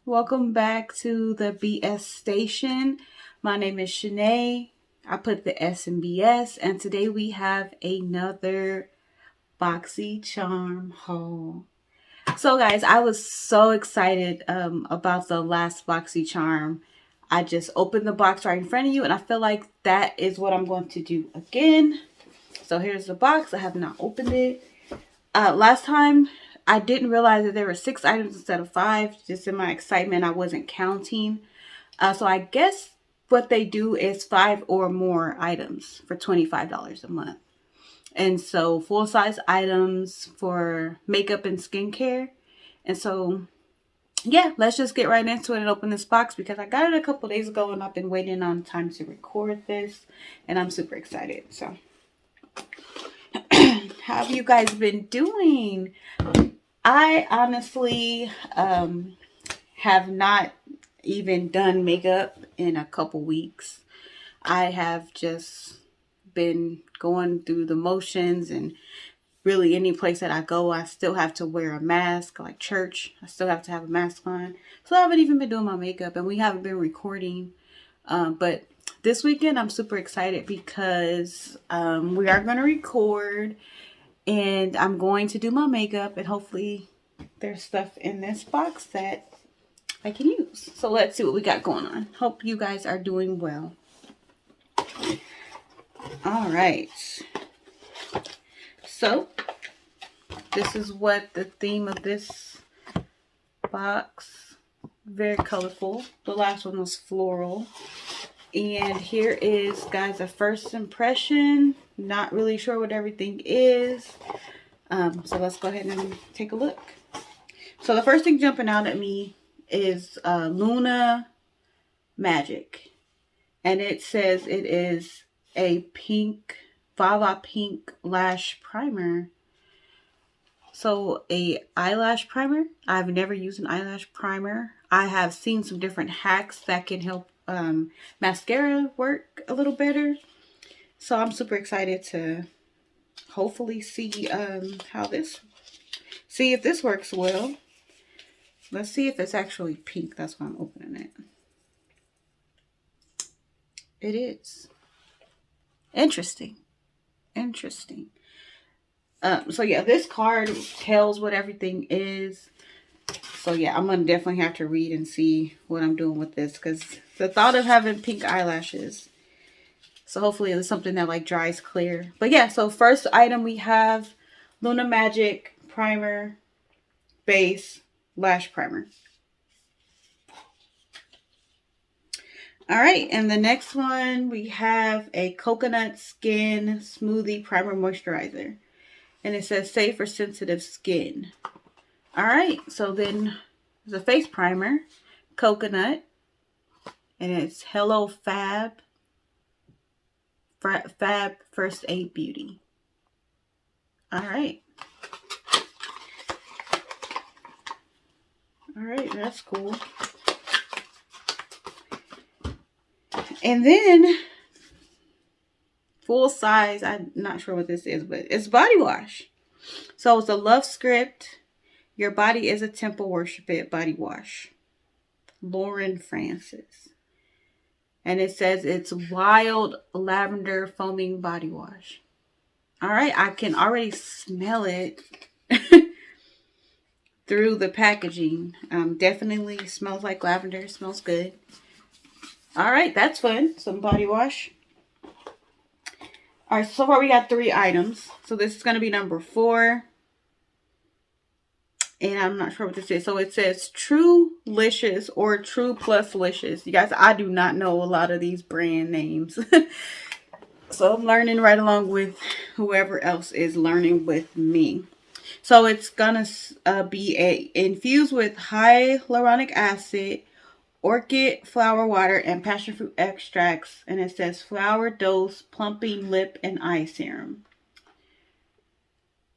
Welcome back to the BS station. My name is Shanae. I put the S in BS, and today we have another Boxy Charm haul. So guys, I was so excited about the last Boxy Charm. I just opened the box right in front of you, and I feel like that is what I'm going to do again. So here's the box. I have not opened it. Last time, I didn't realize that there were 6 items instead of 5. Just in my excitement, I wasn't counting. So I guess what they do is 5 or more items for $25 a month. And so full-size items for makeup and skincare. And so, yeah, let's just get right into it and open this box because I got it a couple days ago and I've been waiting on time to record this. And I'm super excited. So, how have you guys been doing? I honestly have not even done makeup in a couple weeks. I have just been going through the motions, and really any place that I go, I still have to wear a mask, like church. I still have to have a mask on. So I haven't even been doing my makeup, and we haven't been recording. But this weekend, I'm super excited because we are going to record. And I'm going to do my makeup, and hopefully there's stuff in this box that I can use. So let's see what we got going on. Hope you guys are doing well. All right. So this is what the theme of this box. Very colorful. The last one was floral. And here is, guys, a first impression. Not really sure what everything is. So let's go ahead and take a look. So the first thing jumping out at me is Luna Magic. And it says it is a pink, Fava pink lash primer. So a eyelash primer. I've never used an eyelash primer. I have seen some different hacks that can help mascara work a little better. So I'm super excited to hopefully see see if this works well. Let's see if it's actually pink. That's why I'm opening it. It is. Interesting. Interesting. So yeah, this card tells what everything is. So yeah, I'm going to definitely have to read and see what I'm doing with this, because the thought of having pink eyelashes. So hopefully it's something that like dries clear. But yeah, so first item we have Luna Magic Primer Base Lash Primer. All right, and the next one we have a Coconut Skin Smoothie Primer Moisturizer. And it says safe for sensitive skin. All right, so then there's a face primer, coconut, and it's Hello Fab First Aid Beauty. All right. All right, that's cool. And then full size, I'm not sure what this is, but it's body wash. So it's a Lovescript. Your Body is a Temple, Worship It body wash. Lauren Francis. And it says it's Wild Lavender Foaming Body Wash. All right, I can already smell it through the packaging. Definitely smells like lavender. Smells good. All right, that's fun. Some body wash. All right, so far we got 3 items. So this is going to be number 4. And I'm not sure what this is. So it says True Luscious or True Plus Luscious. You guys, I do not know a lot of these brand names. So I'm learning right along with whoever else is learning with me. So it's going to be infused with hyaluronic acid, orchid flower water, and passion fruit extracts. And it says Flowerdose Plumping Lip and Eye Serum.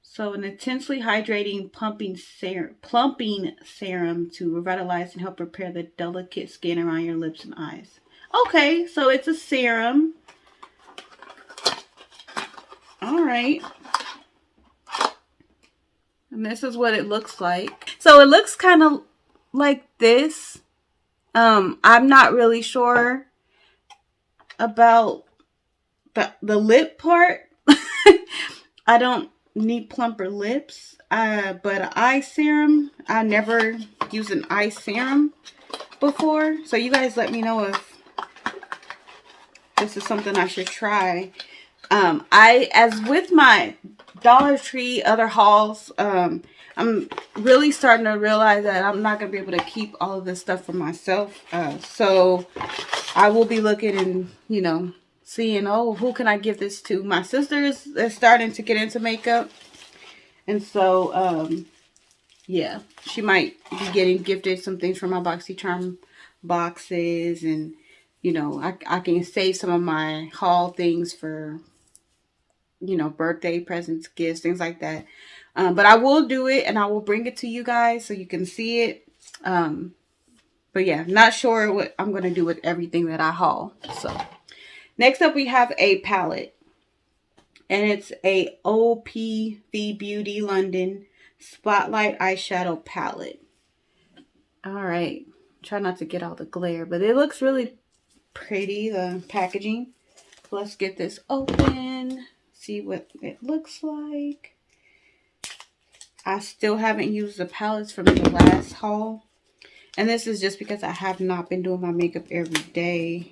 So an intensely hydrating plumping serum to revitalize and help repair the delicate skin around your lips and eyes. Okay, so it's a serum. All right. And this is what it looks like. So it looks kind of like this. I'm not really sure about the lip part. I don't need plumper lips. But eye serum, I never used an eye serum before. So you guys let me know if this is something I should try. As with my Dollar Tree other hauls, I'm really starting to realize that I'm not going to be able to keep all of this stuff for myself. So I will be looking and, you know, seeing, oh, who can I give this to? My sisters are starting to get into makeup. And so, yeah, she might be getting gifted some things from my Boxy Charm boxes. And, you know, I can save some of my haul things for, you know, birthday presents, gifts, things like that. But I will do it and I will bring it to you guys so you can see it. But yeah, not sure what I'm going to do with everything that I haul. So next up we have a palette. And it's a OPV Beauty London Spotlight Eyeshadow Palette. Alright. Try not to get all the glare. But it looks really pretty, the packaging. Let's get this open. See what it looks like. I still haven't used the palettes from the last haul. And this is just because I have not been doing my makeup every day.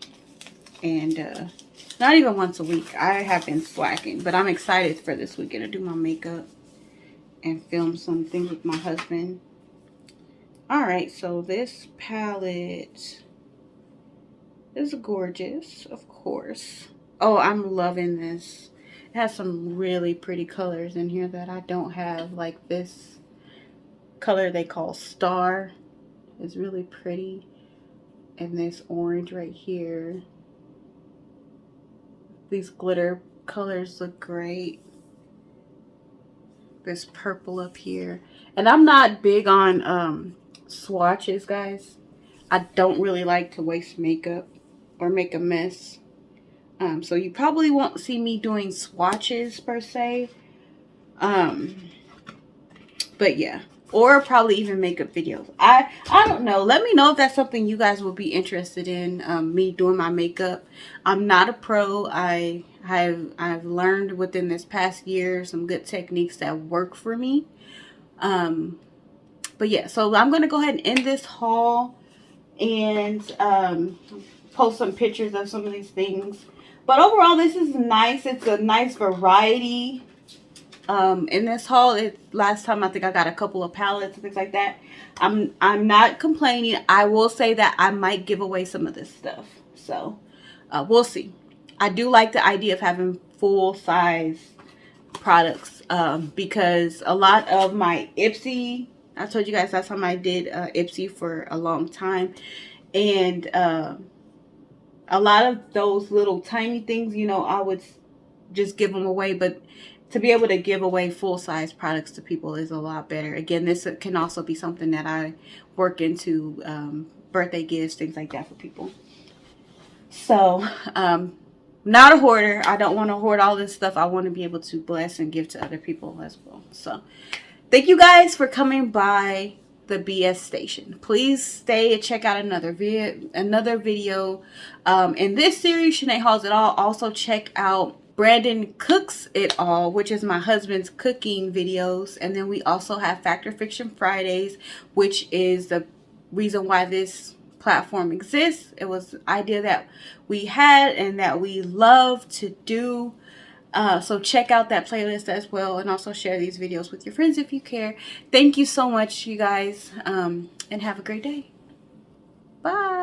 And not even once a week. I have been slacking. But I'm excited for this weekend to do my makeup and film some things with my husband. Alright, so this palette is gorgeous, of course. Oh, I'm loving this. It has some really pretty colors in here that I don't have. Like this color they call Star is really pretty. And this orange right here. These glitter colors look great. This purple up here. And I'm not big on swatches, guys. I don't really like to waste makeup or make a mess. So you probably won't see me doing swatches per se. But yeah. Or probably even makeup videos. I don't know. Let me know if that's something you guys will be interested in. Me doing my makeup. I'm not a pro. I've learned within this past year some good techniques that work for me. But yeah, so I'm going to go ahead and end this haul and post some pictures of some of these things. But overall, this is nice. It's a nice variety in this haul. Last time I think I got a couple of palettes and things like that. I'm not complaining. I will say that I might give away some of this stuff. So we'll see. I do like the idea of having full size products because a lot of my Ipsy, I told you guys last time I did Ipsy for a long time, and a lot of those little tiny things, you know, I would just give them away. But to be able to give away full-size products to people is a lot better. Again, this can also be something that I work into birthday gifts, things like that for people. So, not a hoarder. I don't want to hoard all this stuff. I want to be able to bless and give to other people as well. So, thank you guys for coming by the BS station. Please stay and check out another video in this series, Shanae Hauls It All. Also check out Brandon Cooks It All, which is my husband's cooking videos. And then we also have Factor Fiction Fridays, which is the reason why this platform exists. It was an idea that we had and that we love to do. So check out that playlist as well, and also share these videos with your friends if you care. Thank you so much, you guys, and have a great day. Bye.